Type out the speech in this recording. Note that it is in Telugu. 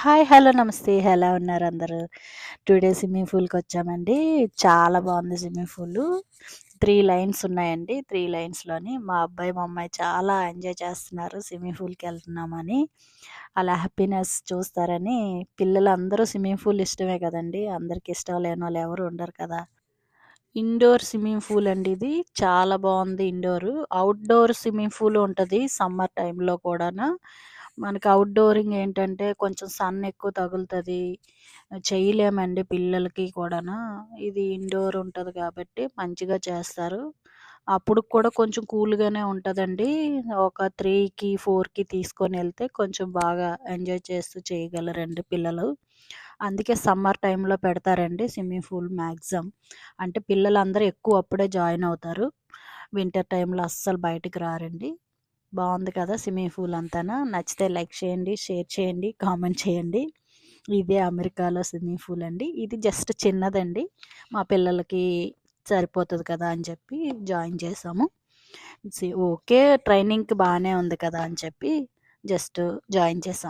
హాయ్. హలో. నమస్తే. ఎలా ఉన్నారు అందరూ? టుడే స్విమ్మింగ్ పూల్‌కొచ్చామండి. చాలా బావుంది స్విమ్మింగ్ పూలు. 3 లైన్స్ ఉన్నాయండి. 3 లైన్స్‌లోని మా అబ్బాయి, మా అమ్మాయి చాలా ఎంజాయ్ చేస్తున్నారు స్విమ్మింగ్ పూల్‌కెళ్తున్నామని. అలా హ్యాపీనెస్ చూస్తారని పిల్లలందరూ స్విమ్మింగ్ పూల్ ఇష్టమే కదండీ! అందరికి ఇష్టం లేనోళ్ళు ఎవరు ఉండరు కదా! ఇండోర్ స్విమ్మింగ్ పూల్ అండి ఇది. చాలా బావుంది ఇండోరు. ఔట్‌డోర్ స్విమ్మింగ్ పూల్ ఉంటది సమ్మర్ టైమ్‌లో కూడాను. మనకి ఔట్‌డోరింగ్ ఏంటంటే కొంచెం సన్ ఎక్కువ తగులుతది. చేయలేమండి పిల్లలకి కూడాను. ఇది ఇండోర్ ఉంటది కాబట్టి మంచిగా చేస్తారు. అప్పుడు కూడా కొంచెం కూల్‌గానే ఉంటదండి. ఒక 3కి, 4కి తీసుకొనెళ్తే కొంచెం బాగా ఎంజాయ్ చేస్తూ చేయగలరండి పిల్లలు. అందుకే సమ్మర్ టైమ్‌లో పెడతారండి స్విమ్మింగ్ పూల్ మాక్సిమం. అంటే పిల్లలందరూ ఎక్కువ అప్పుడే జాయిన్ అవుతారు. వింటర్ టైమ్‌లో అస్సలు బయటికి రారండి. బావుంది కదా! స్విమ్మింగ్ పూల్ అంతాను. నచ్చితే లైక్ చేయండి, షేర్ చేయండి, కామెంట్ చేయండి. ఇదే అమెరికాలో స్విమ్మింగ్ పూల్ అండి. ఇది జస్ట్ చిన్నదండి. మా పిల్లలకి సరిపోతది కదా! అని చెప్పి జాయిన్ చేశాము. ఓకే. ట్రైనింగ్‌కి బానే ఉంది కదా! అని చెప్పి జస్ట్ జాయిన్ చేశాం.